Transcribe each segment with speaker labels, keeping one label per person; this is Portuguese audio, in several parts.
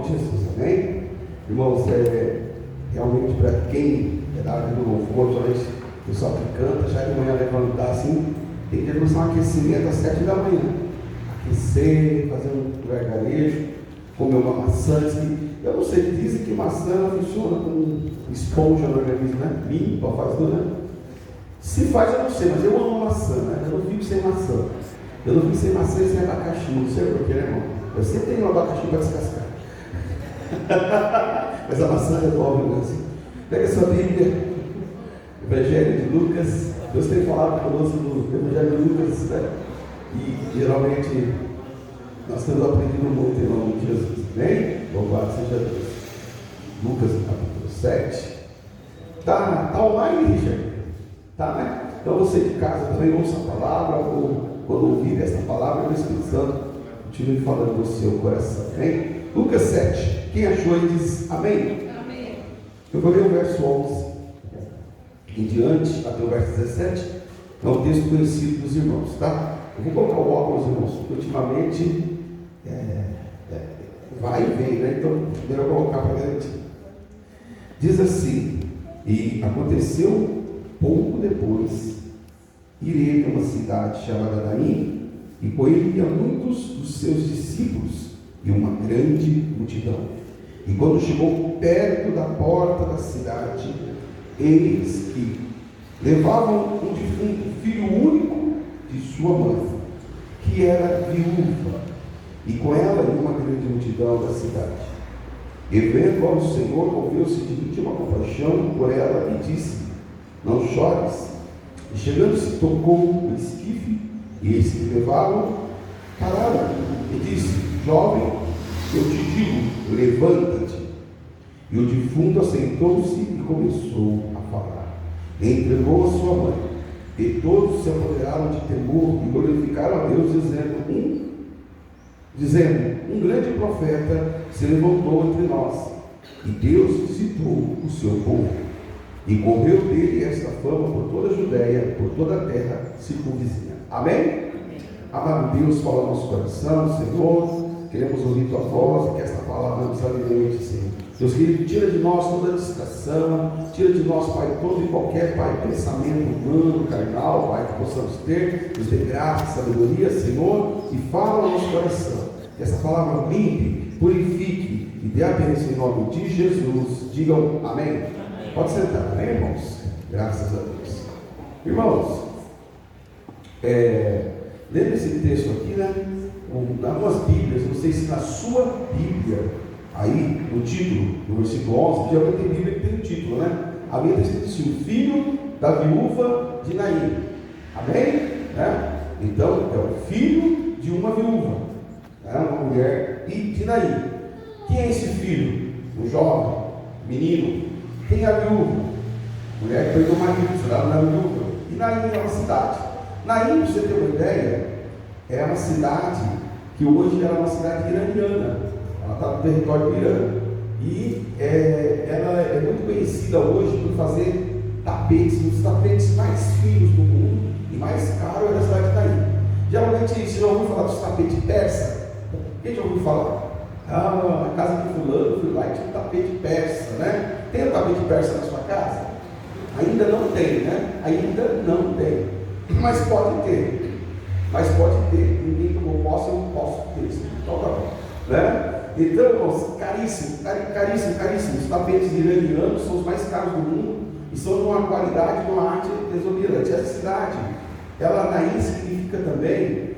Speaker 1: de Jesus, amém? Irmãos, realmente para quem é da área do louvor, somente o pessoal que canta, já de manhã levantar assim, tem que começar um aquecimento às 7 da manhã. Aquecer, fazer um gargarejo, comer uma maçã. Eu não sei, dizem que maçã funciona como esponja no organismo, né? Limpa, faz tudo, né? Se faz, eu não sei, mas eu amo maçã, né? Eu não fico sem maçã. Eu não fico sem maçã e sem abacaxi, não sei porquê, né, irmão? Eu sempre tenho um abacaxi para descascar. Mas a maçã resolve, né? Pega a sua Bíblia, Evangelho de Lucas. Deus tem falado conosco no Evangelho de Lucas, né? E geralmente nós temos aprendido muito em nome de Jesus, amém? Louvado seja Deus. Lucas capítulo 7. Tá online, Richard? Tá, né? Então você de casa também ouça a palavra, ou quando ouvir essa palavra, o Espírito Santo continue falando no seu coração, amém? Lucas 7. Quem achou aí diz amém?
Speaker 2: Amém.
Speaker 1: Eu vou ler o verso 11 em diante, até o verso 17. É um texto conhecido dos irmãos, tá? Eu vou colocar o óculos, irmãos, porque ultimamente vai e vem, né? Então, primeiro eu vou colocar para garantir. Diz assim: e aconteceu pouco depois, ir ele a uma cidade chamada Naim, e com ele ia muitos dos seus discípulos e uma grande multidão. E quando chegou perto da porta da cidade, eis que levavam um defunto, filho único de sua mãe, que era viúva, e com ela uma grande multidão da cidade. E vendo ao Senhor, moveu-se de íntima compaixão por ela e disse: não chores. E chegando-se, tocou o esquife, e eis que levavam, pararam, e disse: jovem, eu te digo, levanta-te. E o defunto assentou-se e começou a falar. E entregou a sua mãe. E todos se apoderaram de temor e glorificaram a Deus, dizendo: um grande profeta se levantou entre nós, e Deus visitou o seu povo. E correu dele esta fama por toda a Judéia, por toda a terra circunvizinha. Amém? Amado Deus, fala no nosso coração, Senhor. Queremos ouvir tua voz e que esta palavra nos alimente, Senhor. Deus querido, tira de nós toda a distração, tira de nós, Pai, todo e qualquer, Pai, pensamento humano, carnal, Pai, que possamos ter, nos dê graça, sabedoria, Senhor, e fala no nosso coração. Que essa palavra limpe, purifique e dê a bênção em nome de Jesus. Digam amém. Pode sentar, amém, irmãos? Graças a Deus. Irmãos, lendo esse texto aqui, né? Nas Bíblias, não sei se na sua Bíblia, aí no título, no versículo 11, já tem Bíblia que tem o título, né? A Bíblia está escrito assim: o filho da viúva de Naim. Amém? Né? Então, é o filho de uma viúva, né? Uma mulher de Naim. Quem é esse filho? Um jovem, menino. Quem é a viúva? Mulher que perdeu o marido, será na viúva. E Naim é uma cidade. Naim, para você ter uma ideia, é uma cidade que hoje era uma cidade iraniana. Ela está no território do Irã. E ela é muito conhecida hoje por fazer tapetes, um dos tapetes mais finos do mundo e mais caro é da cidade de Naim. Geralmente, você já ouviu falar dos tapetes persa? Quem já ouviu falar? Na casa de fulano, fui lá e tinha um tapete persa, né? Tem um tapete persa na sua casa? Ainda não tem, né? Ainda não tem. Mas pode ter. Ninguém tomou posse, eu não posso ter isso. Então tá bom. Né? Então, irmãos, caríssimos. Os tapetes iranianos são os mais caros do mundo e são de uma qualidade, de uma arte exuberante. Essa cidade, ela Naim significa também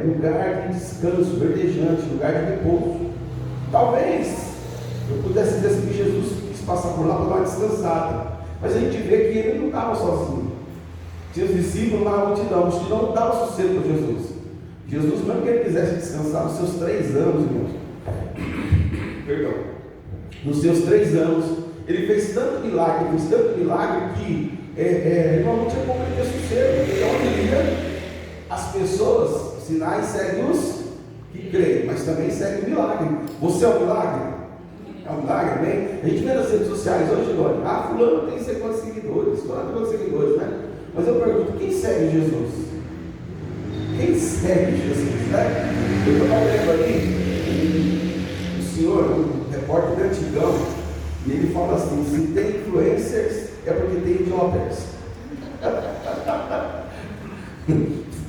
Speaker 1: lugar de descanso, verdejante, lugar de repouso. Talvez eu pudesse dizer assim que Jesus quis passar por lá para dar uma descansada, mas a gente vê que ele não estava sozinho. Tinha os discípulos na multidão, a multidão não dava sossego para Jesus. Jesus, mesmo que ele quisesse descansar nos seus 3 anos, irmãos, nos seus 3 anos, ele fez tanto milagre que ele não tinha como ele ter sossego. Então ele ia, as pessoas, sinais seguem os que creem, mas também segue o milagre. Você é um milagre? É um milagre, amém? A gente vê nas redes sociais hoje, olha, fulano tem 50 seguidores, fulano tem 50 seguidores, né? Mas eu pergunto, quem segue Jesus? Quem segue Jesus, né? Eu estava lendo ali, senhor, um repórter antigão, e ele fala assim: se tem influencers, é porque tem idiotas.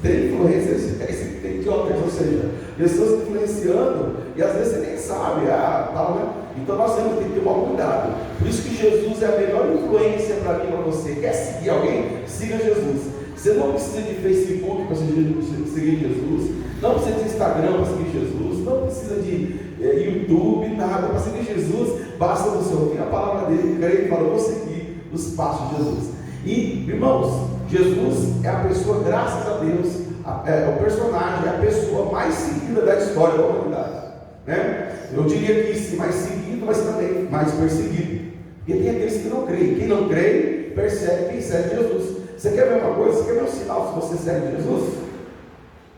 Speaker 1: Tem influências, tem idiotas, ou seja, pessoas influenciando, e às vezes você nem sabe, tal, né? Então nós temos que ter um cuidado. Por isso que Jesus é a melhor influência para mim e para você. Quer seguir alguém? Siga Jesus. Você não precisa de Facebook para seguir Jesus, não precisa de Instagram para seguir Jesus, não precisa de YouTube, nada. Para seguir Jesus, basta você ouvir a palavra dele, crer e falar: eu vou seguir os passos de Jesus. E, irmãos, Jesus é a pessoa, graças a Deus, o personagem, é a pessoa mais seguida da história da humanidade, né? Eu diria que sim, mais seguido, mas também mais perseguido, porque tem aqueles que não creem. Quem não crê, persegue quem segue Jesus. Você quer ver uma coisa? Você quer ver um sinal se você segue Jesus?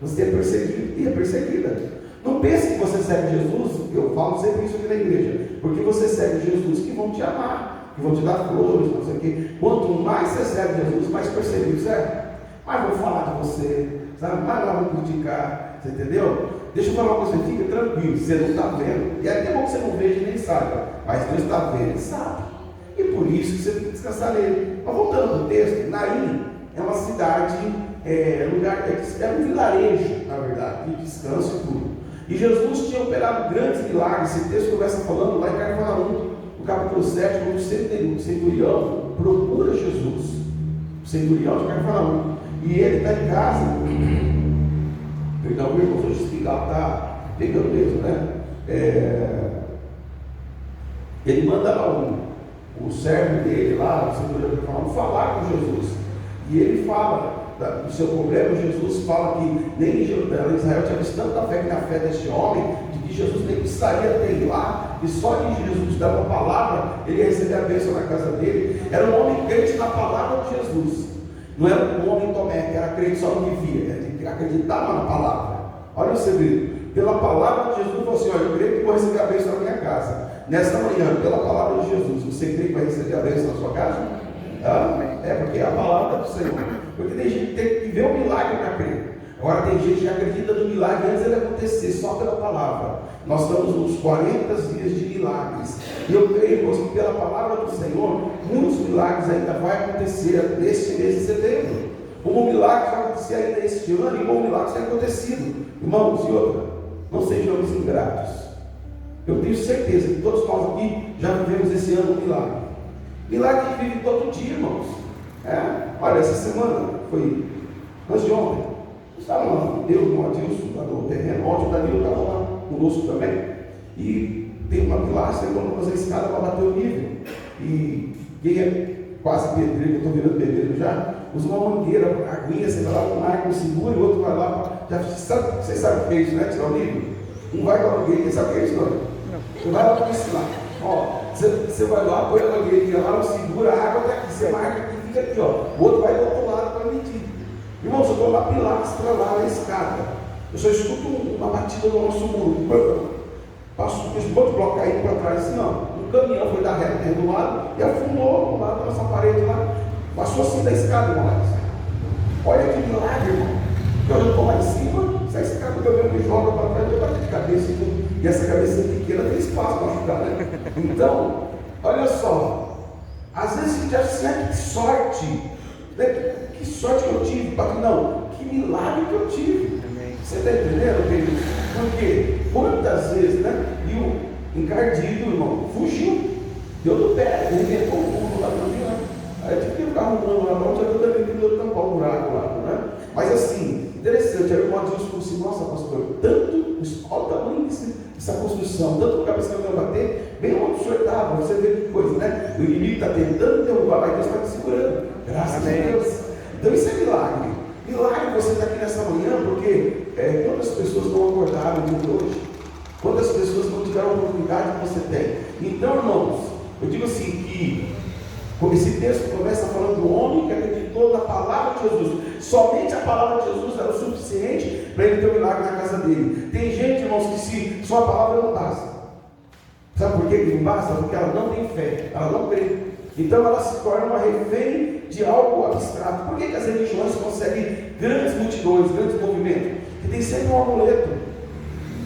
Speaker 1: Você é perseguido e é perseguida. Não pense que você segue Jesus, eu falo sempre isso aqui na igreja, porque você segue Jesus que vão te amar, que vão te dar flores, não sei o quê. Quanto mais você segue Jesus, mais perseguido você é. Mais vão falar de você, sabe? Mais lá vão criticar, você entendeu? Deixa eu falar uma coisa, fica tranquilo, você não está vendo. E é até bom que você não veja e nem saiba, mas Deus está vendo e sabe. E por isso que você tem que descansar nele. Mas voltando para o texto, Naim é uma cidade, é um vilarejo, na verdade, de descanso e tudo. E Jesus tinha operado grandes milagres. Esse texto começa falando lá em Cafarnaum, no capítulo 7, quando o centurião procura Jesus, o centurião de Cafarnaum, e ele está em casa. Perdão, meu irmão, hoje esse cigarro está pegando mesmo, né? Ele manda lá o servo dele, lá, o centurião de Cafarnaum, falar com Jesus. E ele fala do seu problema. Jesus fala que nem Israel tinha visto tanta fé que na fé deste homem, de que Jesus nem precisaria ter ido lá, e só que Jesus dava a palavra, ele ia receber a bênção na casa dele. Era um homem crente na palavra de Jesus. Não era um homem Tomé, que era crente só no que via, ele acreditava na palavra. Olha o segredo. Pela palavra de Jesus, falou assim: olha, eu creio que vou receber a bênção na minha casa. Nesta manhã, pela palavra de Jesus, você crê que vai receber a bênção na sua casa? Porque é a palavra do Senhor. Porque tem gente que tem que ver o milagre para crer. Agora tem gente que acredita no milagre antes de ele acontecer, só pela palavra. Nós estamos nos 40 dias de milagres. E eu creio, irmãos, que pela palavra do Senhor, muitos milagres ainda vão acontecer neste mês de setembro. Como um milagre vai acontecer ainda este ano, e como um milagre tem acontecido. Irmãos, e outra, não sejamos ingratos. Eu tenho certeza que todos nós aqui já vivemos esse ano um milagre. Milagre que a gente vive todo dia, irmãos. Olha, essa semana foi antes de ontem. Estava lá, Deus no Adilson, lá no terreno. Ontem o Danilo estava lá conosco também. E tem uma pilastra, quando fazer a escada para bater o nível. E quem é quase pedreiro, eu estou virando pedreiro já, usa uma mangueira, a aguinha, você vai lá com um arco, segura, e o outro vai lá. Vocês sabem o que é isso, né? Tirar o nível? Um vai com a mangueira, sabe o que é isso, não? Você vai lá para ensinar. Você vai lá, põe a mangueirinha lá, segura, a água está aqui, você marca aqui, fica aqui, o outro vai do outro lado para medir. Irmãos, eu estou na pilastra lá na escada, eu só escuto uma batida no nosso muro, passo um monte de bloco caindo para trás, assim, um caminhão foi dar reta do lado e afundou lá na nossa parede lá, passou assim da escada, irmão. Olha que milagre, irmão. Eu estou lá em cima, se a escada do caminhão me joga para trás, eu bato de cabeça, e essa cabeça pequena tem espaço para ajudar, né? Então, olha só, às vezes a gente acha assim: que sorte, né? Que sorte que eu tive, não, que milagre que eu tive. Você está entendendo, querido? Porque quantas vezes, né? E o encardido, irmão, fugiu, deu do pé, inventou um pulo lá para mim, né? Aí eu tive que ficar arrumando lá, não tinha também que tampar o buraco lá, né? Mas assim, interessante, aí o irmão Deus falou assim: nossa, pastor, olha o tamanho dessa construção, tanto lugar para esse caminhão bater, bem onde o senhor estava, você vê que coisa, né? O inimigo está tentando derrubar, mas Deus está te segurando, graças a Deus. Então isso é milagre. Milagre você está aqui nessa manhã, porque quantas pessoas não acordaram de hoje? Quantas pessoas não tiveram a oportunidade que você tem? Então, irmãos, eu digo assim que esse texto começa falando do homem que acreditou na palavra de Jesus. Somente a palavra de Jesus era o suficiente para ele ter um milagre na casa dele. Tem gente, irmãos, que se só a palavra não basta. Sabe por que não basta? Porque ela não tem fé, ela não crê. Então ela se torna uma refém de algo abstrato. Por que as religiões conseguem grandes multidões, grandes movimentos? Porque tem sempre um amuleto.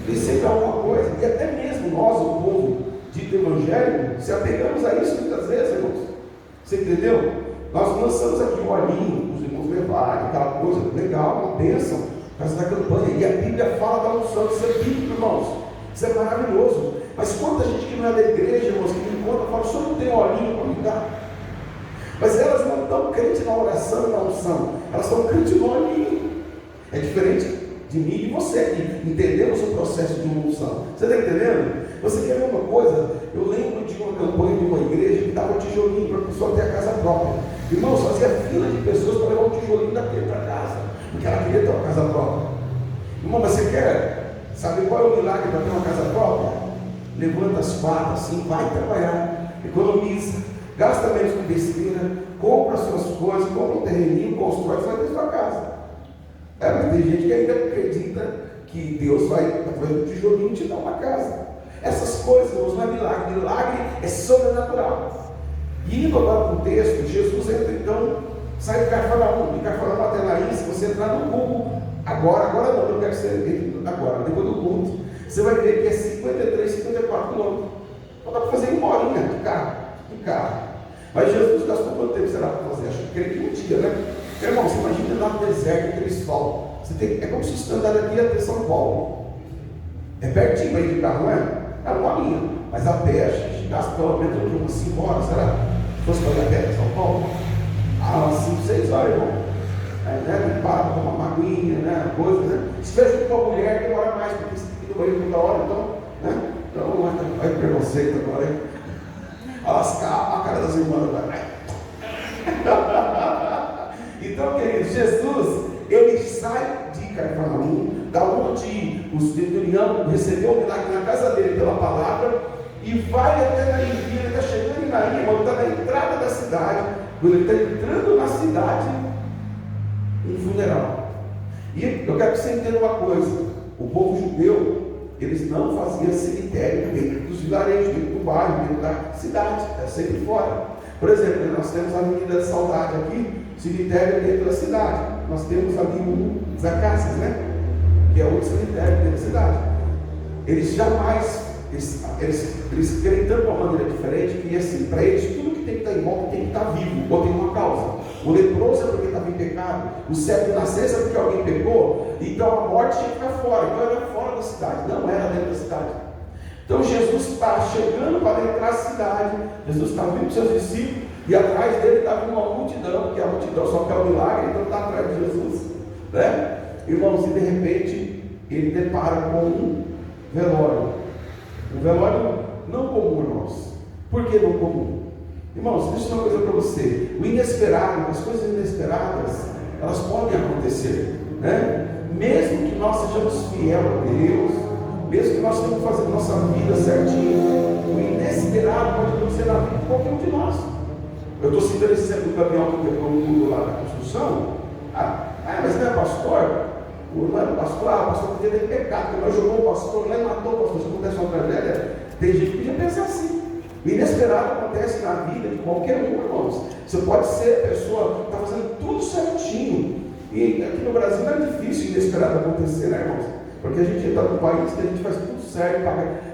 Speaker 1: Tem sempre alguma coisa. E até mesmo nós, o povo dito evangélico, se apegamos a isso muitas vezes, irmãos. Você entendeu? Nós lançamos aqui um olhinho, os irmãos levarem, aquela coisa legal, uma bênção, por causa da campanha. E a Bíblia fala da unção, isso é bíblico, irmãos. Isso é maravilhoso. Mas quanta gente que não é da igreja, irmãos, que me encontra, fala, o senhor não tem um olhinho para me dar? Mas elas não estão crentes na oração e na unção, elas estão crentes no olhinho. É diferente de mim e de você, que entendemos o processo de uma unção. Você está entendendo? Você quer ver uma coisa? Eu lembro de uma campanha de uma igreja que dava tijolinho para a pessoa ter a casa própria. Irmãos, fazia fila de pessoas para levar um tijolinho daquele para casa, porque ela queria ter uma casa própria. Irmão, mas você quer saber qual é o milagre para ter uma casa própria? Levanta as patas assim, vai trabalhar, economiza, gasta menos com besteira, compra as suas coisas, compra um terreninho, constrói, vai ter sua casa. Mas tem gente que ainda acredita que Deus vai, através do tijolinho, te dar uma casa. Essas coisas, irmãos, não é milagre. Milagre é sobrenatural. E indo agora para o texto, Jesus entra então, sai de Cafarnaum. De Cafarnaum até Naim, se você entrar no Google, agora não, eu quero que você entre agora, depois do culto, você vai ver que é 53, 54 quilômetros. Então dá para fazer uma horinha de carro. Mas Jesus gastou quanto tempo será para fazer? Acho que creio que um dia, né? Irmão, você imagina lá no deserto, aquele sol. É como se você andar daqui até São Paulo. É pertinho aí de carro, não é? É uma horinha. Mas a pé, a gente gasta pelo menos umas 5 horas, será? Se fosse para ir a pé para São Paulo? Umas 5, 6 horas, irmão. Aí, né? Para para tomar uma aguinha, né? Coisa, né? Se fez com uma mulher, demora mais, porque você tem que ir no banheiro toda hora, então, né? Então, vai preconceito agora, hein? Olha a cara das irmãs, vai. Então, queridos, Jesus, ele sai de Cafarnaum, da onde o centurião recebeu o milagre na casa dele pela palavra, e vai até Naim. Ele está chegando em Naim, ele está na entrada da cidade. Quando ele está entrando na cidade, um funeral. E eu quero que você entenda uma coisa: o povo judeu, eles não faziam cemitério dentro dos vilarejos, dentro do bairro, dentro da cidade, é sempre fora. Por exemplo, nós temos a Avenida da Saudade aqui, cemitério dentro da cidade. Nós temos ali o Zacácias, né? Que é outro cemitério dentro da cidade. Eles jamais, eles querem tanto uma maneira diferente, que assim, para eles tudo que tem que estar em volta tem que estar vivo, ou tem uma causa. O leproso é porque estava em pecado, o cego de nascença é porque alguém pecou, então a morte tinha que ficar fora, então era fora da cidade, não era dentro da cidade. Então Jesus está chegando para entrar na cidade, Jesus está vindo com seus discípulos, e atrás dele estava uma multidão, porque a multidão só quer o milagre, então está atrás de Jesus, né? Irmãos, e de repente ele depara com um velório. Um velório não comum, irmãos. Por que não comum? Irmãos, deixa eu dizer uma coisa para você. O inesperado, as coisas inesperadas, elas podem acontecer, né? Mesmo que nós sejamos fiéis a Deus, mesmo que nós tenhamos fazendo nossa vida certinho, o inesperado pode acontecer na vida de qualquer um de nós. Eu estou citando esse exemplo do caminhão que quebrou o mundo lá na construção. Mas não é pastor? Não era pastor? O pastor podia ter pecado, porque nós jogou o pastor lá e matou o pastor. Se acontece uma tragédia, tem gente que podia pensar assim. O inesperado acontece na vida de qualquer um, irmãos. Você pode ser a pessoa que está fazendo tudo certinho. E aqui no Brasil não é difícil o inesperado acontecer, né, irmãos? Porque a gente está num país que a gente faz tudo certo,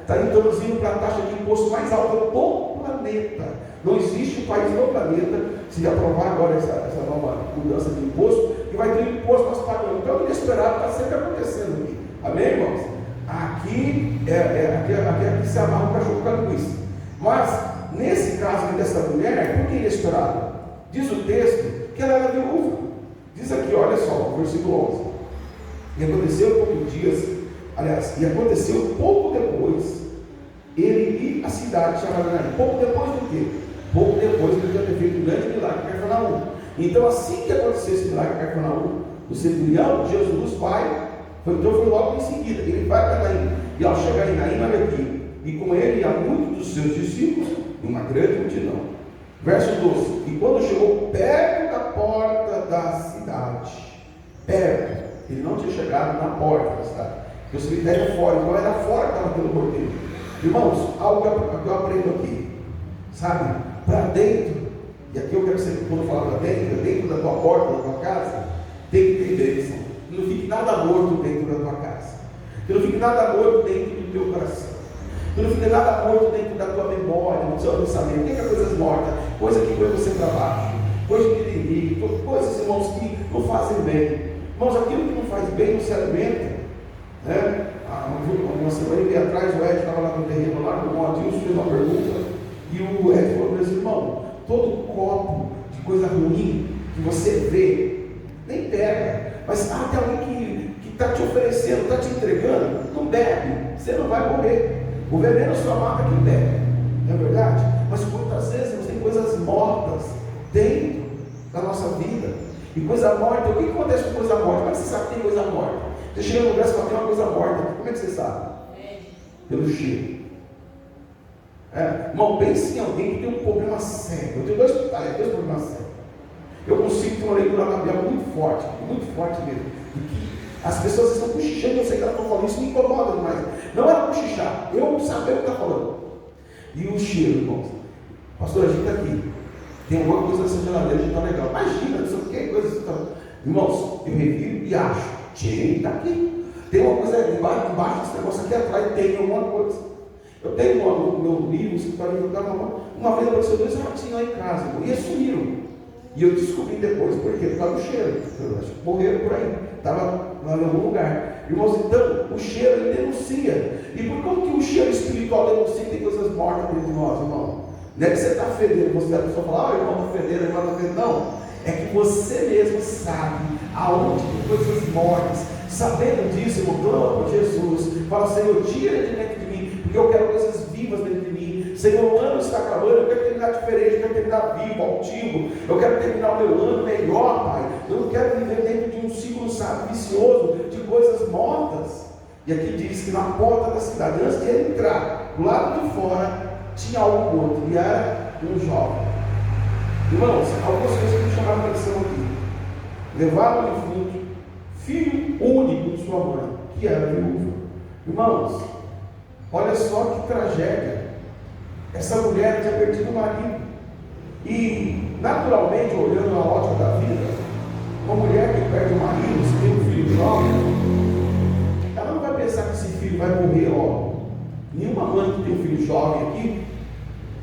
Speaker 1: está introduzindo para a taxa de imposto mais alta do planeta. Não existe um país no planeta, se aprovar agora essa nova mudança de imposto, que vai ter um imposto nós pagando. Então o inesperado está sempre acontecendo aqui. Amém, irmãos? Aqui se amarra o cachorro com a linguiça. Mas, nesse caso dessa mulher, por que inesperado? Diz o texto que ela era viúva. Diz aqui, olha só, versículo 11. E aconteceu pouco depois, ele e a cidade chamada Naim. Pouco depois do quê? Pouco depois que ele já ter feito um grande milagre em Cafarnaum. Então, assim que aconteceu esse milagre em Cafarnaum, o centurião, Jesus vai, então foi logo em seguida, ele vai para Naim. E ao chegar em Naim, olha aqui, e com ele há muitos dos seus discípulos, e uma grande multidão. Verso 12: e quando chegou perto da porta da cidade, perto, ele não tinha chegado na porta da cidade, porque o cemitério é fora, então era fora que estava pelo porteiro. Irmãos, algo que eu aprendo aqui, sabe, para dentro, e aqui eu quero sempre, quando falar para dentro da tua porta, da tua casa, tem que ter bênção. Não fique nada morto dentro da tua casa. Que não fique nada morto dentro do teu coração. Que não fique nada morto dentro da tua memória, do seu pensamento. O que é coisas mortas? Coisa que põe você para baixo. Coisa que inimigo, coisas, irmãos, que não fazem bem. Irmãos, aquilo que não faz bem não se alimenta. Né? Uma semana e meia atrás, o Ed estava lá no terreno, lá com o Adilson, fez uma pergunta. E o Ed falou para esse irmão: todo copo de coisa ruim que você vê, nem pega. Mas tem alguém que está te oferecendo, está te entregando, não bebe, você não vai morrer. O veneno só mata quem bebe, não é verdade? Mas quantas vezes nós temos coisas mortas dentro da nossa vida? E coisa morta, o que acontece com coisa morta? Como é que você sabe que tem coisa morta? Você chega no lugar e fala, tem uma coisa morta, como é que você sabe? Pelo cheiro. Irmão, pense em alguém que tem um problema sério. Eu tenho dois problemas sérios. Eu consigo ter uma leitura labial muito forte mesmo. As pessoas estão cochichando, eu sei que elas estão falando, isso me incomoda demais. Não era cochichar, eu saber o que está falando. E o cheiro, irmãos. Pastor, a gente está aqui. Tem alguma coisa nessa geladeira, a gente está legal. Imagina, não sei o que, coisa assim. Irmãos, eu reviro e acho. Cheiro, está aqui. Tem uma coisa embaixo desse negócio aqui atrás, tem alguma coisa. Eu tenho no meu livro, uma vez apareceu 2 ratinhos lá em casa, e eles sumiram. E eu descobri depois, por quê? Por causa do cheiro. Eu acho que morreram por aí. Estava lá em algum lugar. Irmãos, então, o cheiro ele denuncia. E por como que o cheiro espiritual denuncia que tem coisas mortas dentro de nós, irmão? Não é que você está fedendo, você a pessoa fala, irmão está fedendo, irmão está fedendo. Não. É que você mesmo sabe aonde tem coisas mortas. Sabendo disso, irmão, clama por Jesus. Fala, Senhor, tira de dentro de mim, porque eu quero coisas vivas dentro de mim. Senhor, o ano está acabando, eu quero terminar diferente, eu quero terminar vivo, altivo, eu quero terminar o meu ano melhor, Pai. Eu não quero viver dentro de um ciclo, sabe, vicioso de coisas mortas. E aqui diz que na porta da cidade, antes de ele entrar, do lado de fora, tinha algo morto, e era um jovem. Irmãos, algumas coisas que me chamaram a atenção aqui. Levaram-lhe junto, filho único de sua mãe, que era viúva. Irmãos, olha só que tragédia. Essa mulher tinha perdido o marido. E, naturalmente, olhando a ótica da vida, uma mulher que perde o marido, se tem um filho jovem, ela não vai pensar que esse filho vai morrer logo. Nenhuma mãe que tem um filho jovem aqui,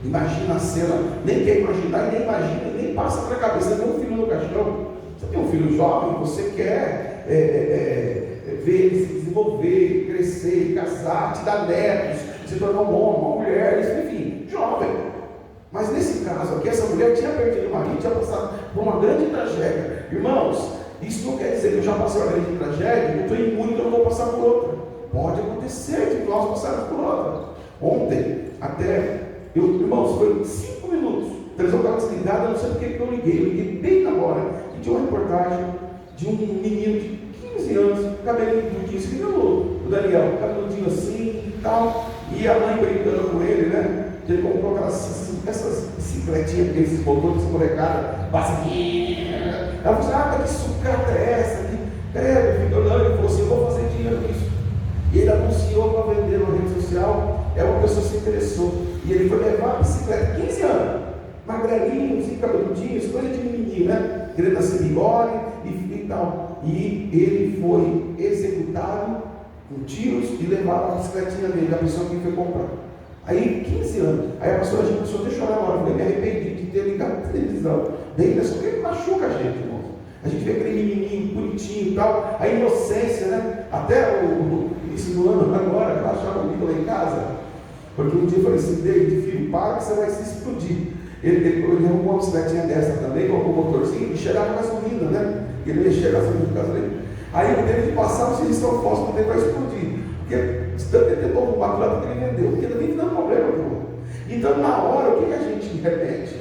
Speaker 1: imagina a cena, nem quer imaginar, nem imagina, nem passa para a cabeça. Você tem um filho no caixão, você tem um filho jovem, você quer ver ele se desenvolver, crescer, casar, te dar netos, se tornar um homem, uma mulher, enfim, jovem. Mas nesse caso aqui, essa mulher tinha perdido o marido, tinha passado por uma grande tragédia. Irmãos, isso não quer dizer que eu já passei uma grande tragédia, eu estou imune, então eu não vou passar por outra. Pode acontecer de nós passarmos por outra. Ontem, irmãos, foi 5 minutos, 3 ou 4 ligadas, eu não sei porque que eu liguei bem na hora, e tinha uma reportagem de um menino de 15 anos, cabelinho dudinho, você viu o Daniel, cabeludinho assim e tal, e a mãe brincando com ele, né? Ele comprou essas bicicletinhas, esses motores, essa molecada, bacia. Ela falou assim, mas que sucata é essa? Ele falou assim, eu vou fazer dinheiro com isso. E ele anunciou para vender na rede social, uma pessoa se interessou. E ele foi levar a bicicleta, 15 anos, magrelinho, assim, cabeludinho, coisa de menino, né? Querendo nascer bigode e tal. E ele foi executado com tiros e levaram a bicicletinha dele, da pessoa que foi comprar. Aí, 15 anos, aí a pastora começou a chorar na hora, eu falei, me arrependi de ter ligado a televisão. Daí pensou, que machuca a gente, irmão. A gente vê aquele menininho bonitinho e tal, a inocência, né? Até o início do ano agora, eu achava bonito lá em casa, porque um dia eu falei assim, David, filho, para que você vai se explodir. Ele arrumou uma bicicletinha dessa também, colocou o motorzinho e cheirava gasolina, né? Ele mexia a gasolina no gasolina. Aí ele teve que passar o sinistro fósforo dele para explodir. Porque tanto ele tentou arrumar lá que ele vendeu, porque também não dá problema para o. Então, na hora, o que a gente repete?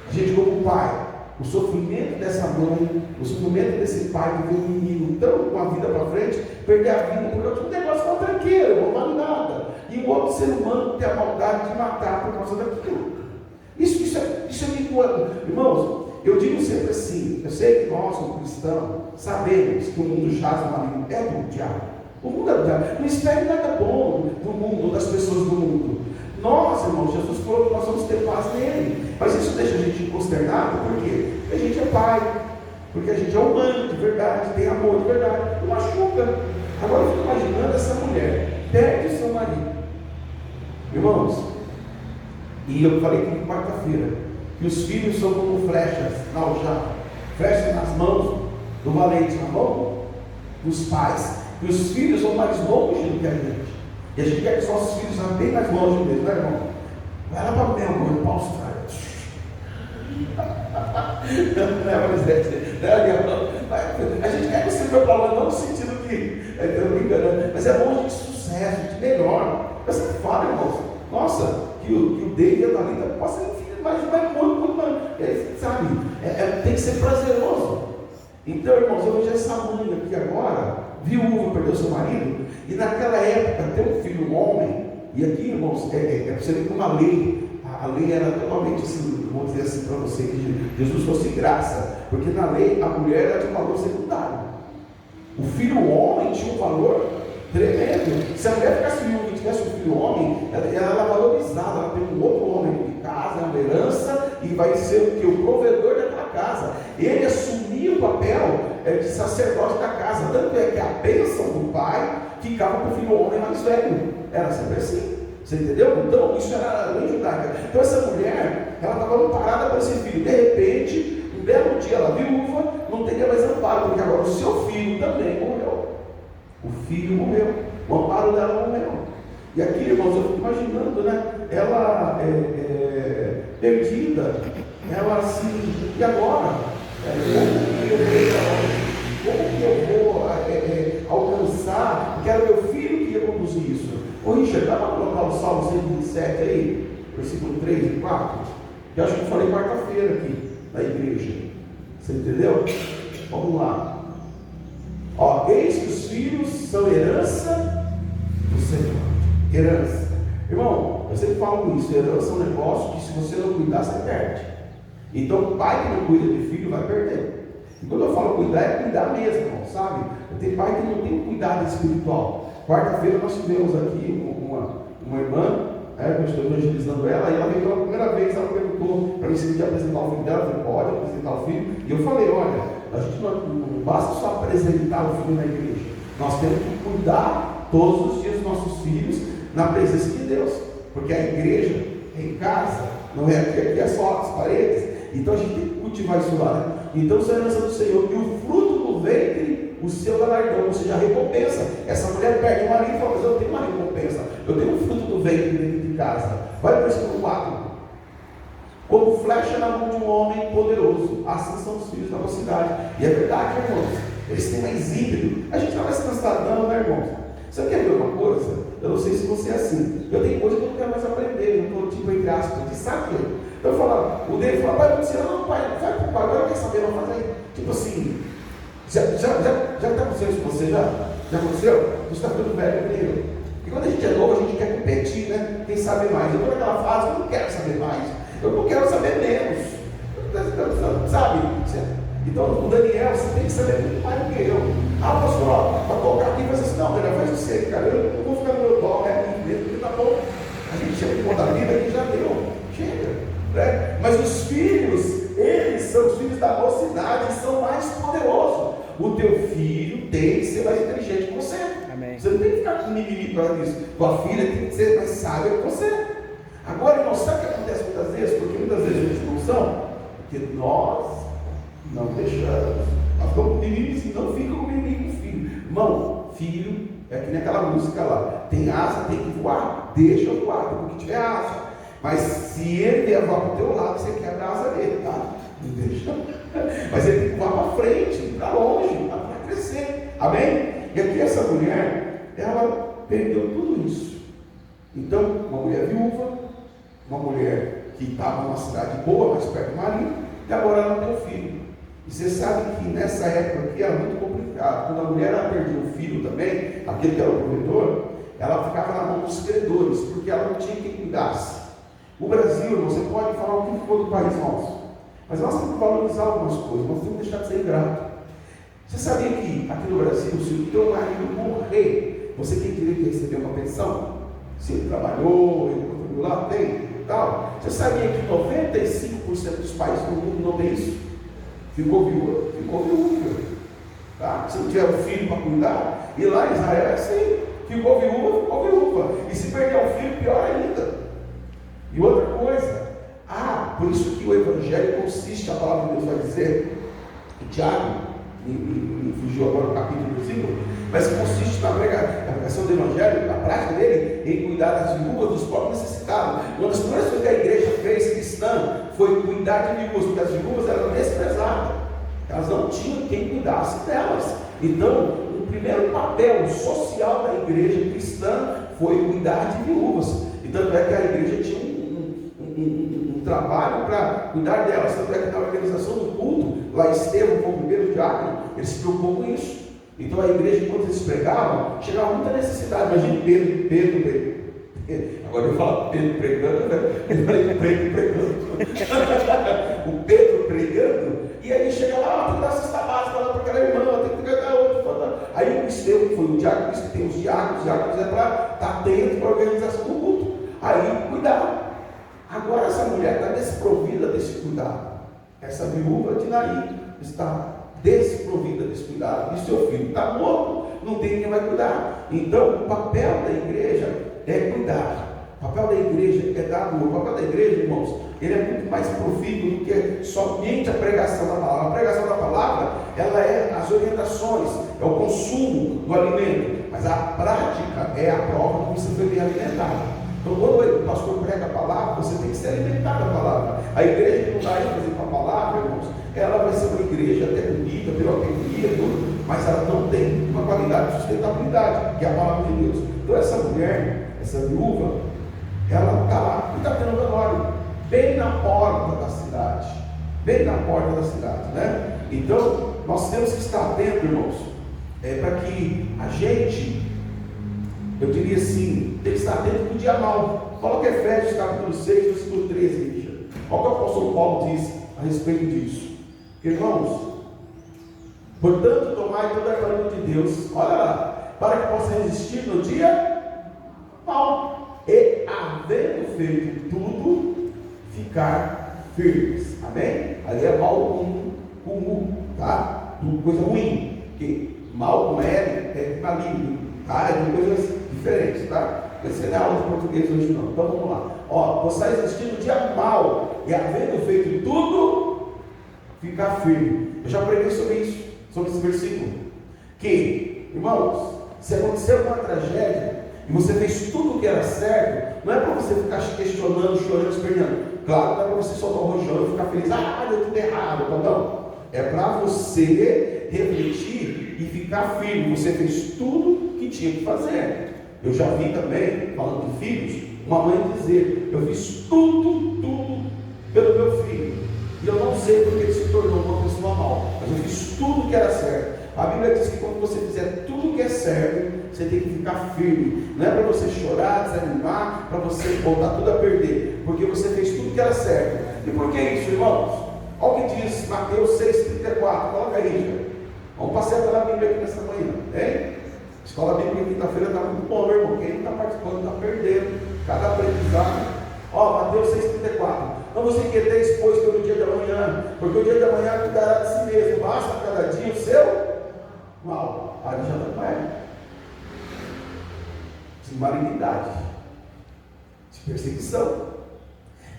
Speaker 1: A gente, como pai, o sofrimento dessa mãe, o sofrimento desse pai que vê um menino tão com a vida para frente, perder a vida por outro negócio não tranqueiro, não vale nada. E o outro ser humano tem a maldade de matar por causa daquilo. Isso é muito. Irmãos, eu digo sempre assim, eu sei que nós, como cristãos, sabemos que o mundo jaz no maligno, é do diabo. O mundo é do diabo. Não espere nada bom do mundo, das pessoas do mundo. Nós, irmãos, Jesus falou que nós vamos ter paz nele. Mas isso deixa a gente consternado, por quê? Porque a gente é pai, porque a gente é humano de verdade, tem amor de verdade, não machuca. Agora eu fico imaginando essa Irmãos, e eu falei aqui quarta-feira, que os filhos são como flechas na aljava, flechas nas mãos do valente, na mão dos pais, e os filhos vão mais longe do que a gente, e a gente quer que os nossos filhos vão bem mais longe mesmo, né, irmão? Vai lá para o Melbourne, para a Austrália. A gente quer que você vá para lá, não no sentido que eu me engano, mas é longe de sucesso, de melhor. Mas você fala, irmãos, nossa, que o David e a Thalita possam ir mais muito, sabe? Tem que ser prazeroso. Então, irmãos, eu vejo essa mãe aqui agora, viúva, perdeu seu marido, e naquela época ter um filho, um homem, e aqui, irmãos, é você ver como a lei era totalmente assim, vou dizer assim para você, que Jesus fosse graça, porque na lei a mulher era de um valor secundário. O filho homem tinha um valor tremendo. Se a mulher ficasse viúva e tivesse um filho homem, ela era valorizada, ela tem um outro homem de casa, é uma herança, e vai ser o que? O provedor daquela casa. Ele assumia o papel de sacerdote da casa, tanto é que a bênção do pai ficava para o filho homem mais velho. Era sempre assim. Você entendeu? Então, isso era a lei judaica. Então, essa mulher, ela estava amparada para esse filho. De repente, um belo dia, ela viúva, não teria mais amparo, porque agora o seu filho também morreu. O filho morreu. O amparo dela morreu. E aqui, irmãos, eu fico imaginando, né? Ela perdida, ela assim, e agora? Como que eu vou alcançar? Porque era meu filho que ia conduzir isso. Ô Richard, dá para colocar o Salmo 127 aí, versículo 3 e 4? Que eu acho que eu falei quarta-feira aqui, na igreja. Você entendeu? Vamos lá. Ó, eis que os filhos são herança do Senhor. Herança. Irmão, eu sempre falo isso, herança é um negócio que se você não cuidar, você perde. Então, o pai que não cuida de filho vai perder. E quando eu falo cuidar, é cuidar mesmo, irmão, sabe? Tem pai que não tem um cuidado espiritual. Quarta-feira nós tivemos aqui uma irmã, que eu estou evangelizando ela, e ela veio pela primeira vez, ela perguntou para mim se eu podia apresentar o filho dela. Eu falei, pode apresentar o filho. E eu falei, olha, a gente não basta só apresentar o filho na igreja, nós temos que cuidar todos os dias dos nossos filhos na presença de Deus, porque a igreja é em casa, não é aqui é só as paredes. Então a gente tem que cultivar isso lá, né? Então, se a herança do Senhor e o fruto do ventre, o seu galardão, ou seja, a recompensa. Essa mulher perde o marido e fala, mas eu tenho uma recompensa, eu tenho um fruto do ventre dentro de casa. Vai para o versículo 4. Como flecha na mão de um homem poderoso, assim são os filhos da mocidade. E é verdade, irmãos, eles têm mais híbrido. A gente não vai se transladando, né, irmãos? Você quer ver uma coisa? Eu não sei se você é assim. Eu tenho coisa que eu não quero mais aprender, não estou tipo entre aspas, de saber. Então eu falo, o dele fala, pai, não precisa, não, pai, vai para o pai, agora quer saber, não faz aí. Tipo assim, já está acontecendo isso com você? Já aconteceu? Você está ficando velho primeiro. E quando a gente é novo, a gente quer competir, né? Quem sabe mais. Eu estou naquela fase, eu não quero saber mais, eu não quero saber menos. Sabe? Então, o Daniel, você tem que saber muito mais do que eu. Ah, pastor, para colocar aqui, faz assim, não, Daniel, faz você, cara, eu não vou ficar no meu dó, mesmo, porque tá bom. A gente chama de conta vida que já deu, chega. Né? Mas os filhos, eles são os filhos da mocidade, são mais poderosos. O teu filho tem que ser mais inteligente que você. Amém. Você não tem que ficar com mimimi para isso. Tua filha tem que ser mais sábia que você. Agora, irmão, sabe o que acontece muitas vezes? Porque muitas vezes eles não são, porque nós não deixamos. Nós ficamos com mimimi, não fica com mimimi com o filho. Irmão, filho, é que nem aquela música lá, tem asa, tem que voar, deixa eu voar, porque tiver asa. Mas se ele vier voar para o teu lado, você quebra a asa dele, tá? Não deixa. Mas ele tem que voar para frente, para longe, para crescer. Amém? E aqui essa mulher, ela perdeu tudo isso. Então, uma mulher viúva, uma mulher que estava numa cidade boa, mais perto do marido, e agora ela não tem filho. E você sabe que nessa época aqui era muito complicado. Quando a mulher ela perdia o filho também, aquele que era o provedor, ela ficava na mão dos credores, porque ela não tinha quem cuidasse. O Brasil, você pode falar o que for do país nosso, mas nós temos que valorizar algumas coisas, nós temos que deixar de ser ingrato. Você sabia que aqui no Brasil, se o teu marido morrer, você tem direito de receber uma pensão? Se ele trabalhou, ele contribuiu lá, tem, tal. Você sabia que 95% dos países do mundo não tem isso? Ficou viúva. Tá? Se não tiver um filho para cuidar, e lá em Israel é assim, ficou ficou viúva, ficou viúva. E se perder o filho, pior ainda. E outra coisa, por isso que o Evangelho consiste, a palavra de Deus vai dizer, que Tiago, me fugiu agora o capítulo do versículo, mas consiste na pregação do Evangelho, na prática dele, em cuidar das viúvas, dos pobres necessitados. Uma das primeiras coisas que a igreja fez cristã foi cuidar de viúvas, porque as viúvas eram desprezadas, elas não tinham quem cuidasse delas. Então, o primeiro papel social da igreja cristã foi cuidar de viúvas. E tanto é que a igreja tinha um trabalho para cuidar delas. Tanto é que na organização do culto, lá Estevão foi o primeiro diácono, ele se preocupou com isso. Então a igreja, quando eles pregavam, chegava muita necessidade. Imagine Pedro. Agora eu falo Pedro pregando, né? Eu falei pregando. O Pedro pregando, e aí chega lá, tem que dar cesta básica lá para aquela irmã, tem que pegar outra. Aí o Estevão foi o diácono, isso que tem os diáconos é para estar atento para a organização do culto. Aí cuidar. Agora essa mulher está desprovida desse cuidado. Essa viúva de Naim está desprovida desse cuidado. E seu filho está morto, não tem quem vai cuidar. Então o papel da igreja é cuidar. O papel da igreja é dar amor. O papel da igreja, irmãos, ele é muito mais profícuo do que somente a pregação da palavra. A pregação da palavra, ela é as orientações, é o consumo do alimento. Mas a prática é a prova de que você foi bem alimentado. Então, quando o pastor prega a palavra, você tem que ser alimentado da palavra. A igreja que não dá ênfase para a palavra, irmãos, ela vai ser uma igreja até bonita, pirotecnia, tudo, mas ela não tem uma qualidade de sustentabilidade, que é a palavra de Deus. Então, essa mulher, essa viúva, ela está lá e está tendo velório, bem na porta da cidade. Bem na porta da cidade, né? Então, nós temos que estar atentos, irmãos, para que a gente, eu diria assim, tem que estar atento no dia mal. Coloca Efésios capítulo 6, versículo 13, igreja. Olha o que o apóstolo Paulo diz a respeito disso. Irmãos, portanto, tomai toda a armadura de Deus, olha lá, para que possa resistir no dia mal, e havendo feito tudo, ficar firmes. Amém? Ali é mal com tá? Coisa ruim, porque mal com é maligno, tá? É de coisas diferentes, tá? Você não é aula de português hoje não. Então vamos lá. Você está existindo no dia mal, e havendo feito tudo, ficar firme. Eu já preguei sobre isso, sobre esse versículo. Que, irmãos, se aconteceu uma tragédia e você fez tudo o que era certo, não é para você ficar questionando, chorando, esperneando. Claro, não é para você soltar o rojão e ficar feliz, deu tudo errado, não. É para você refletir e ficar firme. Você fez tudo que tinha que fazer. Eu já vi também, falando de filhos, uma mãe dizer, eu fiz tudo pelo meu filho. E eu não sei porque ele se tornou uma pessoa mal, mas eu fiz tudo que era certo. A Bíblia diz que quando você fizer tudo que é certo, você tem que ficar firme. Não é para você chorar, desanimar, para você voltar tudo a perder, porque você fez tudo que era certo. E por que isso, irmãos? Olha o que diz Mateus 6,34. Coloca aí, gente. Vamos passear pela Bíblia aqui nessa manhã, hein? Escola Bíblica quinta-feira está muito bom, meu irmão. Quem não está participando está perdendo cada aprendizado. Mateus 6,34. Não vos inquieteis, pois, pelo dia de amanhã, porque o dia de amanhã cuidará de si mesmo. Basta cada dia o seu mal. Ali já não é. De malignidade, de perseguição.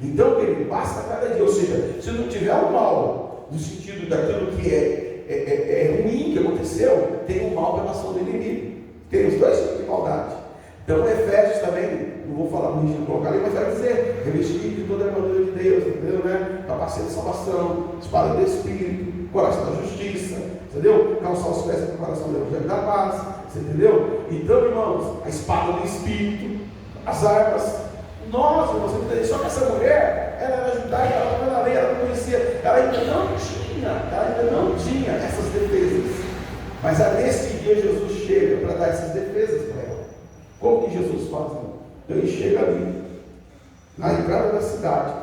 Speaker 1: Então, querido, basta cada dia. Ou seja, se não tiver o mal, no sentido daquilo que é ruim que aconteceu, tem o mal pela ação do inimigo. Tem os dois tipos de maldade. Então, Efésios também, não vou falar muito de colocar ali, mas vai dizer, revestir de toda a armadura de Deus, entendeu, né? Capacete de salvação, espada do Espírito, coração da justiça, entendeu? Calçar os pés com o coração do Evangelho da paz, você entendeu? Então, irmãos, a espada do Espírito, as armas, nós, você entendeu? Só que essa mulher, ela era judaica, ela estava na lei, ela não conhecia, ela ainda não tinha essas defesas. Mas nesse dia Jesus chega para dar essas defesas para ela. Como que Jesus faz? Então ele chega ali, na entrada da cidade,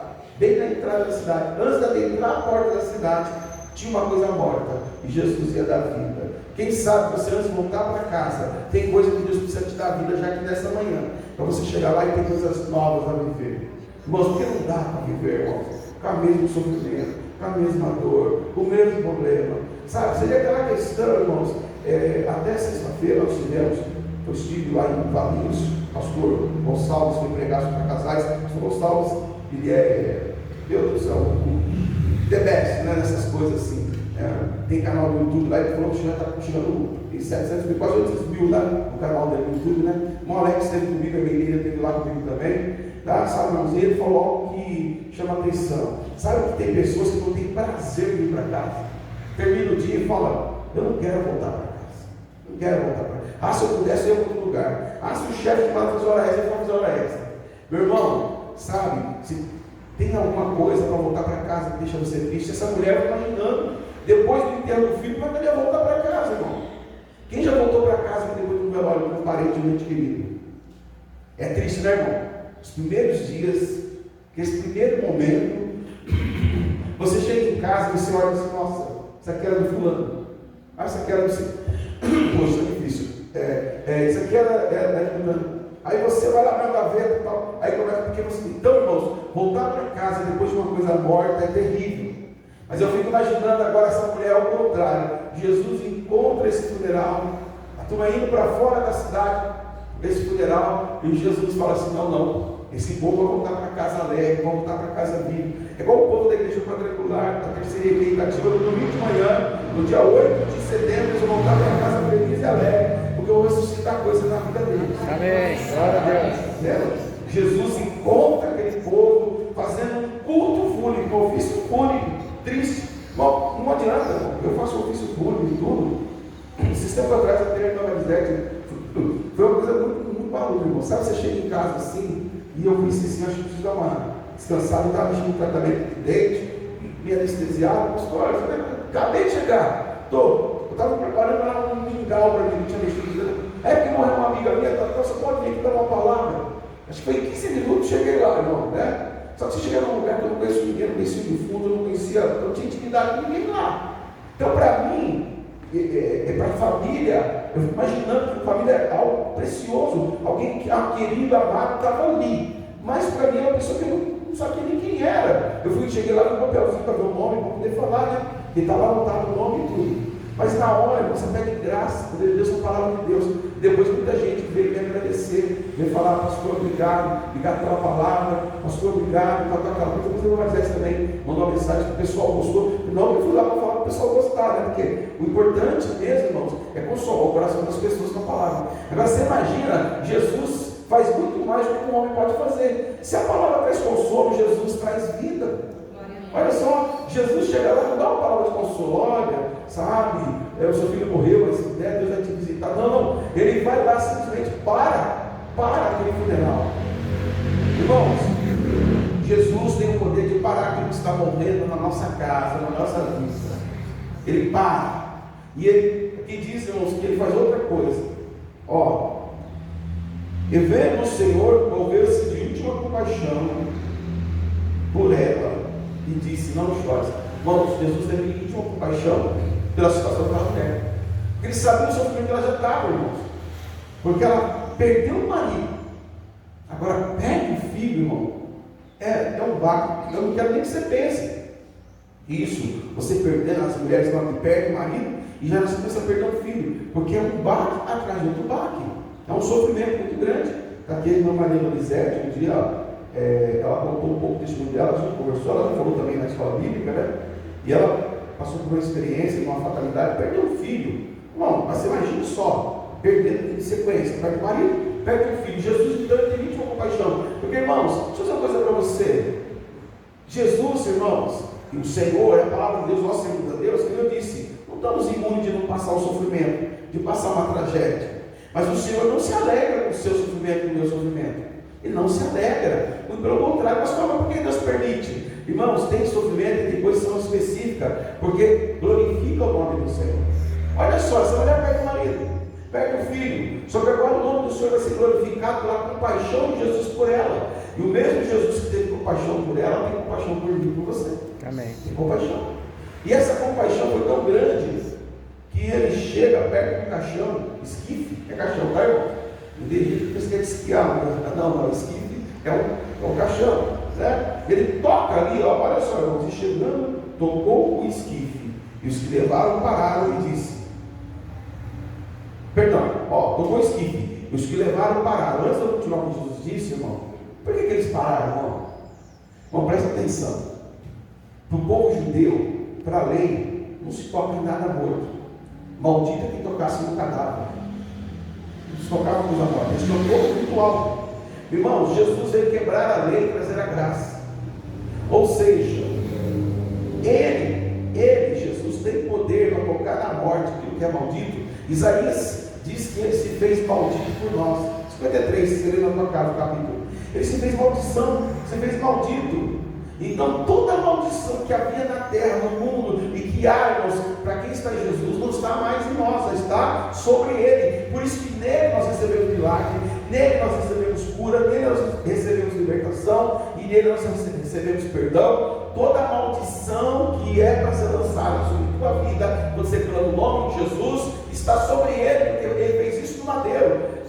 Speaker 1: bem na entrada da cidade, antes de entrar a porta da cidade, tinha uma coisa morta, e Jesus ia dar vida. Quem sabe você antes de voltar para casa, tem coisa que Deus precisa te dar vida já aqui nessa manhã, para você chegar lá e ter coisas novas a viver. Irmãos, porque não dá para viver, irmãos, com o mesmo sofrimento, com a mesma dor, com o mesmo problema. Sabe, seria aquela questão, irmãos, até sexta-feira nós tivemos Eu estive lá em Valinhos, o pastor Gonçalves foi pregar para casais. O pastor Gonçalves, ele é, meu Deus do céu, the best, né, nessas coisas assim. Tem canal no YouTube lá, ele falou que já está chegando em 700 mil, quase 800 mil lá no canal dele no YouTube, né? O Alex esteve comigo, a menina esteve lá comigo também, tá? Sabe, irmãos, ele falou algo que chama atenção. Sabe que tem pessoas que não têm prazer de ir para casa, termina o dia e fala: eu não quero voltar para casa, não quero voltar para casa. Se eu pudesse, eu ia para outro lugar. Se o chefe que manda fazer hora extra, eu vou fazer hora extra. Meu irmão, sabe, se tem alguma coisa para voltar para casa que deixa você triste, essa mulher vai imaginando. Depois do enterro do filho, mas queria voltar para casa, irmão. Quem já voltou para casa depois do velório com um parente muito querido? É triste, né, irmão? Os primeiros dias, esse primeiro momento, você chega em casa e você olha e diz: nossa, isso aqui era do fulano. Isso aqui era do seu. Poxa, é difícil. Isso aqui era do fulano. Aí você vai lá na gaveta e tal. Aí começa, porque você. Então, irmãos, voltar para casa depois de uma coisa morta é terrível. Mas eu fico imaginando agora essa mulher ao contrário. Jesus encontra esse funeral, a turma indo para fora da cidade, esse funeral, e Jesus fala assim: não, esse povo vai voltar para casa alegre, vai voltar para casa vivo. É igual o povo da igreja quadrangular, da terceira igreja cativa, no domingo de manhã, no dia 8 de setembro, eles vão voltar para casa feliz e alegre, porque eu vou ressuscitar coisas na vida deles.
Speaker 2: Amém, glória a Deus.
Speaker 1: Jesus encontra aquele povo fazendo um culto fúnebre, um ofício fúnebre. Triste, bom, não adianta, eu faço ofício público e tudo. Esses tempos atrás, até em Nova Cidade, foi uma coisa muito maluca, irmão. Sabe, você chega em casa assim, e eu pensei assim: acho que preciso dar uma descansada. Eu estava mexendo no tratamento de dente, me anestesiado, pastor, eu falei: acabei de chegar, eu estava preparando lá um mingau para mim, não tinha mexido. É porque morreu uma amiga minha, então você pode vir aqui dar uma palavra. Acho que foi em 15 minutos, cheguei lá, irmão, né? Só que você chega num lugar que eu não conheço ninguém, não conhecia do fundo, eu não conhecia, eu não tinha intimidade com ninguém lá. Então, para mim, para a família, eu fico imaginando que a família é algo precioso, alguém que querido, amado, estava ali. Mas para mim é uma pessoa que eu não sabia nem quem era. Cheguei lá com um papelzinho para ver o nome, para poder falar, né? E estava anotado o nome e tudo. Mas na hora você pede graça, poder de Deus, a palavra de Deus. Depois muita gente veio me agradecer, veio falar: pastor, obrigado pela palavra, pastor, obrigado, aquela coisa. Depois eu vou fazer isso também, mandou uma mensagem que o pessoal gostou. Não, eu fui lá para falar para o pessoal gostar, né? Porque o importante mesmo, irmãos, é consolar o coração das pessoas com a palavra. Agora você imagina, Jesus faz muito mais do que um homem pode fazer. Se a palavra traz consolo, Jesus traz vida. Olha só, Jesus chega lá e não dá uma palavra de consolo: olha, sabe, o seu filho morreu, mas Deus vai te visitar. Não, ele vai lá simplesmente para aquele funeral. Irmãos, Jesus tem o poder de parar aquilo que está morrendo na nossa casa, na nossa vida. Ele para. E ele aqui diz, irmãos, que ele faz outra coisa. E vendo o Senhor, moveu-se de íntima compaixão por ela e disse: não chores. Irmãos, Jesus teve íntima compaixão pela situação daquela mulher, porque ele sabia o sofrimento que ela já estava, irmãos, porque ela perdeu o marido, agora perde o filho, irmão. É um baque. Eu não quero nem que você pense isso, você perdendo, as mulheres que perdem o marido e já você começa a perder o filho, porque é um baque atrás de outro baque, é um sofrimento muito grande. Aqui irmã Maria Donizete, um dia ela contou um pouco do testemunho dela, a gente conversou, ela já falou também na escola bíblica, né? E ela passou por uma experiência, uma fatalidade, perdeu um filho. Não, mas você imagina só, perdendo em sequência, perde o marido, perde o filho. Jesus então tem íntima compaixão. Porque, irmãos, deixa eu dizer uma coisa para você. Jesus, irmãos, e o Senhor, é a palavra de Deus, nós servimos a Deus, que eu disse, não estamos imunes de não passar o sofrimento, de passar uma tragédia. Mas o Senhor não se alegra com o seu sofrimento e com o meu sofrimento. Ele não se alegra. Muito pelo contrário, mas como? Por que Deus permite? Irmãos, tem sofrimento e tem coisas que são específicas, porque glorifica o nome do Senhor. Olha só, essa mulher perde o marido, perde o filho, só que agora o nome do Senhor vai ser glorificado pela compaixão de Jesus por ela. E o mesmo Jesus que teve compaixão por ela, tem compaixão por mim e por você.
Speaker 2: Amém.
Speaker 1: Tem compaixão. E essa compaixão foi tão grande que ele chega perto do caixão, esquife, é caixão, tá, irmão? Não tem gente que pensa que é esquiar, não, esquife é um caixão, né? Ele toca ali, olha só, irmãos, e chegando, tocou o esquife, e os que levaram pararam e disse, tocou o esquife, E os que levaram pararam. Antes de eu continuar com o que Jesus disse, irmão, por que eles pararam, irmão? Irmão, presta atenção. Para o povo judeu, para a lei, não se toca em nada morto. Maldito é quem tocasse no cadáver. Eles tocavam com os mortos. Eles tocou no ritual. Irmãos, Jesus veio quebrar a lei e trazer a graça. Ou seja, Ele, Jesus, tem poder para tocar na morte aquilo que é maldito. Isaías diz que Ele se fez maldito por nós. 53, se ele não tocar no capítulo. Ele se fez maldição, se fez maldito. Então toda a maldição que havia na terra, no mundo, e que há, irmãos, para quem está em Jesus, não está mais em nós, está sobre Ele. Por isso que nele nós recebemos milagre, nele nós recebemos cura, nele nós recebemos libertação, e nele nós recebemos perdão. Toda a maldição que é para ser lançada sobre a tua vida, quando você clama o nome de Jesus, está sobre Ele, porque Ele fez isso no madeiro.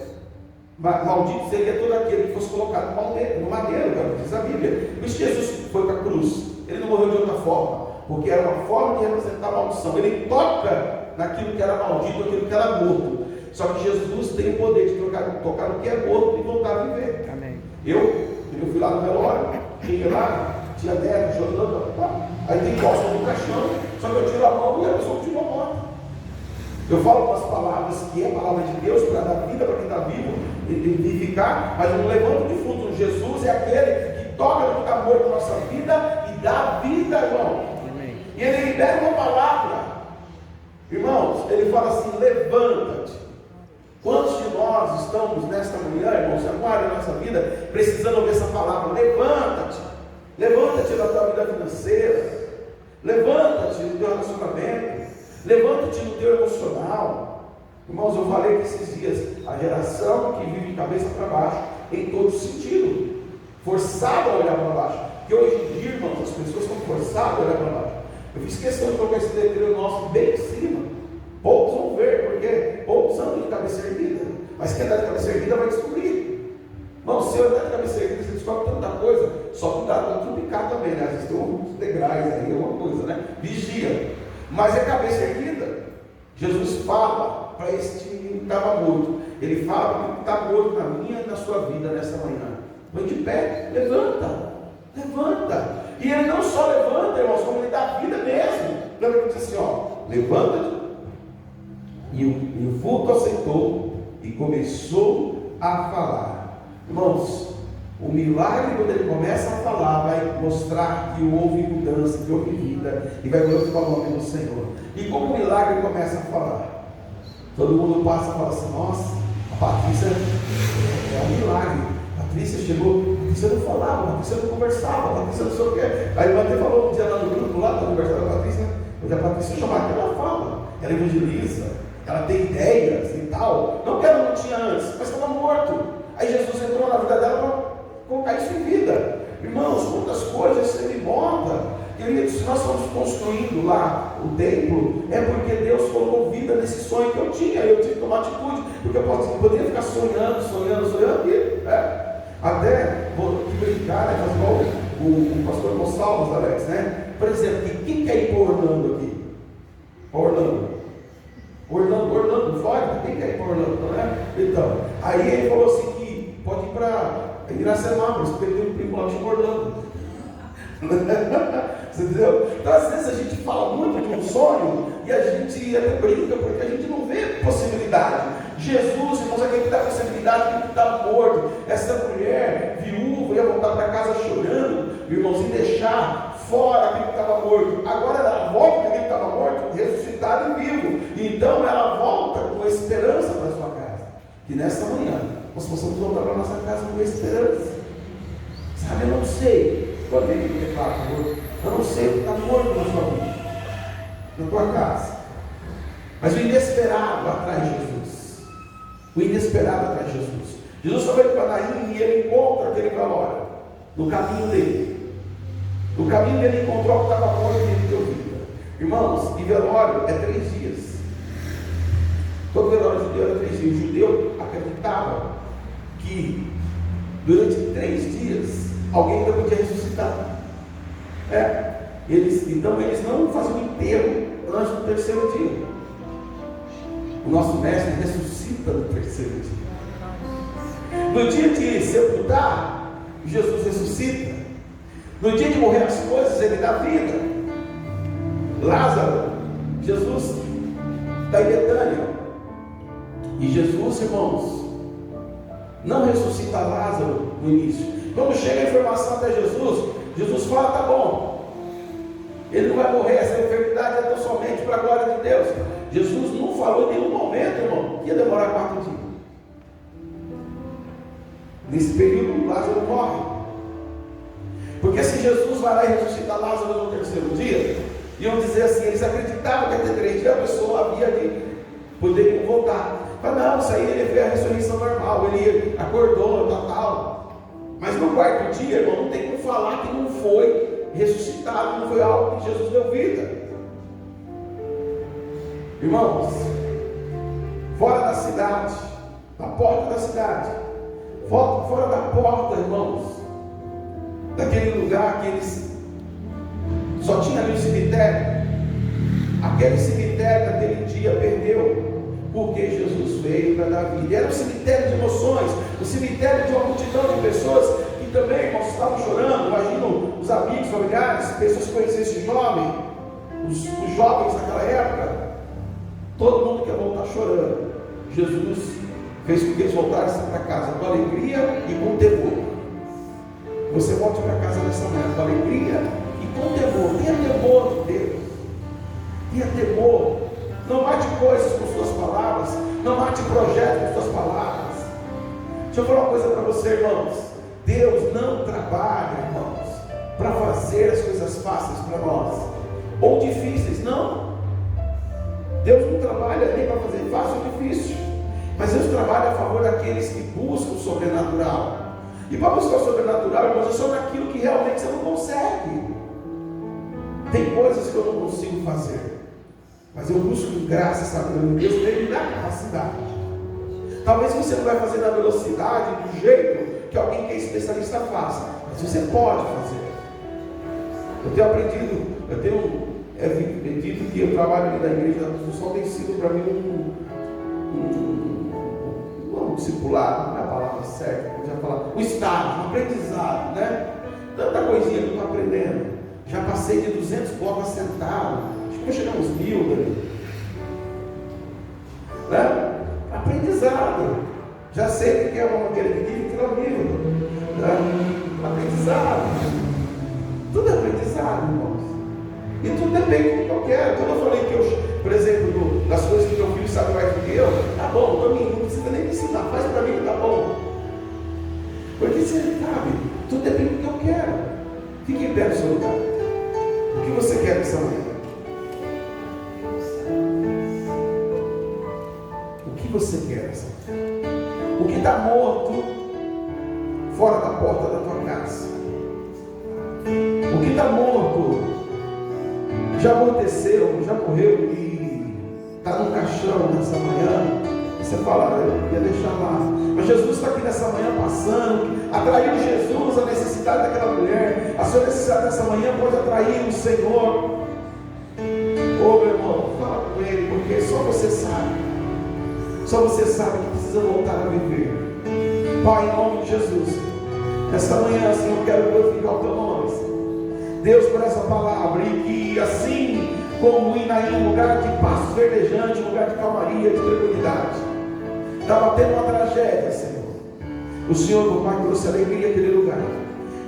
Speaker 1: Maldito seria todo aquele que fosse colocado no madeiro, diz a Bíblia. Por isso Jesus foi para a cruz. Ele não morreu de outra forma, porque era uma forma de representar a maldição. Ele toca naquilo que era maldito, naquilo que era morto. Só que Jesus tem o poder de tocar no que é morto e voltar a viver. Amém. Eu fui lá no velório, cheguei lá, tinha neve, chorando, aí tem costa no caixão, só que eu tiro a mão e a pessoa continua morta. Eu falo com as palavras que é a palavra de Deus para dar vida para quem está vivo e vivificar, mas eu levanto de fundo. Jesus é aquele que toca no que está morto na nossa vida e dá vida, irmão. Amém. E ele libera uma palavra, irmãos. Ele fala assim: levanta-te. Quantos de nós estamos nesta manhã, irmãos, agora na nossa vida, precisando ouvir essa palavra? Levanta-te, levanta-te da tua vida financeira, levanta-te do teu relacionamento, levanta-te no teu emocional. Irmãos, eu falei que esses dias, a geração que vive de cabeça para baixo, em todo sentido, forçada a olhar para baixo. Porque hoje em dia, irmãos, as pessoas estão forçadas a olhar para baixo. Eu fiz questão de colocar esse letreiro nosso bem em cima. Poucos vão ver, porque poucos andam de cabeça erguida. Mas quem andar de cabeça erguida vai descobrir. Irmão, se eu andar de cabeça erguida, você descobre tanta coisa. Só cuidado para não picar também, né? Às vezes tem uns degraus aí, alguma coisa, né? Vigia. Mas é cabeça erguida. Jesus fala para esse menino que estava morto. Ele fala que está morto na minha e na sua vida nessa manhã. Põe de pé, levanta, levanta. E ele não só levanta, irmãos, como ele dá vida mesmo. Lembra que diz assim, ó, levanta-te. E o vulto aceitou e começou a falar. Irmãos, o milagre, quando ele começa a falar, vai mostrar que houve mudança, que houve vida, e vai glorificar o nome do Senhor. E como o milagre começa a falar, todo mundo passa e fala assim: nossa, a Patrícia é um milagre. A Patrícia chegou, a Patrícia não falava, a Patrícia não conversava, a Patrícia não sei o quê. Aí o Matheus falou um dia lá no grupo, lá da aniversário da Patrícia, porque a Patrícia chamava, que ela fala, ela evangeliza, ela tem ideias e tal. Não que ela não tinha antes, mas estava morto. Aí Jesus entrou na vida dela para colocar isso em vida. Irmãos, quantas coisas você me mostra. Queridos, se nós estamos construindo lá o templo, é porque Deus colocou vida nesse sonho que eu tinha. Eu tive que tomar atitude, porque eu poderia ficar sonhando e até vou brincar, né? Mas igual o pastor Gonçalves, Alex, né? Por exemplo, quem quer ir para Orlando aqui? Orlando, Flórida, quem quer ir para Orlando, né? Então, aí ele falou assim que pode ir para Iracemápolis, porque ele tem um primo lá de Orlando. Você entendeu? Então às vezes a gente fala muito de um sonho e a gente até brinca porque a gente não vê possibilidade. Jesus, irmãos, é quem que dá possibilidade, quem que está morto. Essa mulher viúva ia voltar para casa chorando, irmãos, e deixar fora aquele que estava morto. Agora ela volta com aquele que estava morto, ressuscitado e vivo. Então ela volta com esperança para a sua casa. E nessa manhã nós possamos voltar para a nossa casa com esperança. Sabe, eu não sei. Quando ele me declara morto, eu não sei o que está morto na sua vida, na tua casa. Mas o inesperado atrai Jesus. O inesperado atrai Jesus. Jesus foi para Naim e ele encontra aquele velório no caminho dele. No caminho dele encontrou o que estava morto e ele deu vida. Irmãos, e velório é 3 dias. Todo velório judeu era 3 dias. O judeu acreditava que durante 3 dias alguém ainda podia ressuscitar. Então eles não faziam enterro antes do 3º dia. O nosso mestre ressuscita no 3º dia. No dia de sepultar, Jesus ressuscita. No dia de morrer as coisas, Ele dá vida. Lázaro, Jesus está em Betânia. E Jesus, irmãos, não ressuscita Lázaro no início. Quando chega a informação até Jesus, Jesus fala: tá bom, ele não vai morrer, essa enfermidade é tão somente para a glória de Deus. Jesus não falou em nenhum momento, irmão, que ia demorar 4 dias. Nesse período, Lázaro morre. Porque se Jesus vai lá e ressuscita Lázaro no terceiro dia, iam dizer assim, eles acreditavam que até 3 dias a pessoa havia de poder voltar. Mas não, isso aí ele fez a ressurreição normal, ele acordou, tal. Mas no 4º dia, irmão, não tem como falar que não foi ressuscitado, não foi algo que Jesus deu vida. Irmãos, fora da cidade, na porta da cidade, fora da porta, irmãos, daquele lugar que eles só tinha ali o cemitério. Aquele cemitério naquele dia perdeu, porque Jesus veio para dar vida. E era um cemitério de emoções, um cemitério de uma multidão de pessoas que também, irmãos, estavam chorando. Imagino os amigos, familiares, pessoas que conheciam esse jovem, os jovens naquela época, todo mundo quer voltar chorando. Jesus fez com que eles voltassem para casa com alegria e com temor. Você volte para casa nessa manhã com alegria e com temor. Tenha temor de Deus. Tenha temor. Não mate coisas com suas palavras. Não mate projetos com suas palavras. Deixa eu falar uma coisa para você, irmãos. Deus não trabalha, irmãos, para fazer as coisas fáceis para nós ou difíceis. Não. Deus não trabalha nem para fazer fácil ou difícil. Mas Deus trabalha a favor daqueles que buscam o sobrenatural. E para buscar o sobrenatural, irmãos, é só naquilo que realmente você não consegue. Tem coisas que eu não consigo fazer, mas eu busco graça e sabedoria. Deus dele me dá capacidade. Talvez você não vai fazer na velocidade, do jeito que alguém que é especialista faça, mas você pode fazer. Eu tenho aprendido que eu trabalho ali na igreja, o sol tem sido para mim um discipulado, não é a palavra certa, eu já falar, um estágio, um aprendizado, né? Tanta coisinha que eu estou aprendendo. Já passei de 200 blocos sentado, acho que vou chegar uns 1000 dali. Né? Aprendizado. Já sei que é uma maneira de vida que é livro. Né? Aprendizado. Tudo é aprendizado, irmãos. E tudo depende do que eu quero. Quando eu falei que eu, por exemplo, das coisas que meu filho sabe mais do que eu, tá bom, para mim, não precisa nem me ensinar, faz para mim que tá bom. Porque você sabe, tudo depende do que eu quero. Fique em pé no seu lugar. O que você quer nessa manhã? O que você quer nessa manhã? O que está morto fora da porta da tua casa? O que está morto já aconteceu, já morreu e está no caixão nessa manhã? Você fala, eu ia deixar lá. Mas Jesus está aqui nessa manhã passando, atraiu Jesus a necessidade daquela mulher. A sua necessidade nessa manhã pode atrair o Senhor. Ô meu irmão, fala com Ele, porque só você sabe. Só você sabe que precisa voltar a viver. Pai, em nome de Jesus, nessa manhã, Senhor, eu quero glorificar o Teu nome, Senhor. Deus, por essa palavra, e que assim como Inaí, um lugar de pastos verdejantes, um lugar de calmaria, de tranquilidade, estava tendo uma tragédia, Senhor. O Senhor, meu Pai, trouxe alegria àquele lugar.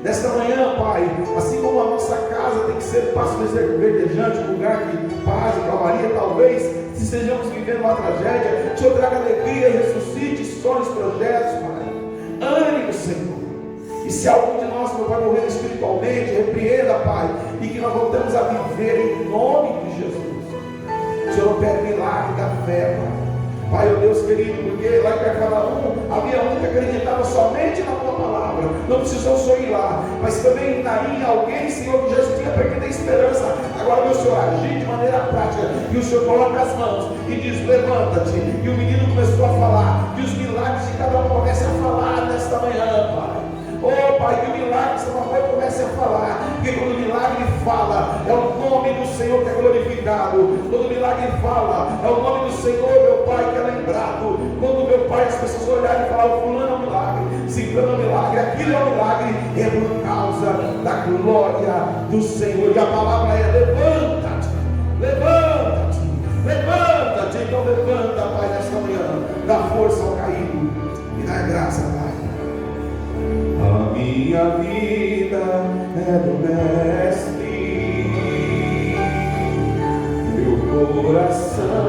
Speaker 1: Nesta manhã, Pai, assim como a nossa casa tem que ser pasto verdejante, um lugar de paz e calmaria, talvez, se estejamos vivendo uma tragédia, o Senhor traga alegria, ressuscite sonhos, projetos, Pai. Ânimo, Senhor. E se algum de nós, meu Pai, morrer espiritualmente, repreenda, Pai, e que nós voltemos a viver em nome de Jesus. O Senhor opera milagre da fé, Pai. Pai, oh Deus querido, porque lá em Cafarnaum havia um que acreditava somente na tua palavra, não precisou só ir lá, mas também em alguém, Senhor, que já tinha perdido a esperança. Agora, meu Senhor, agir de maneira prática, e o Senhor coloca as mãos e diz: levanta-te. E o menino começou a falar, e os milagres de cada um comecem a falar nesta manhã, Pai. Oh Pai, que o milagre essa papai comece a falar, porque quando o milagre fala, é o nome do Senhor que é glorificado. Quando o milagre fala, é o nome do Senhor, meu Pai, que é lembrado. Quando, meu Pai, as pessoas olharem e falar: o fulano é um milagre, causa da glória do Senhor. E a palavra é: levanta-te, levanta-te, levanta-te. Então levanta, Pai, nesta manhã, dá força ao caído e dá graça, Pai. A minha vida é do Mestre, meu coração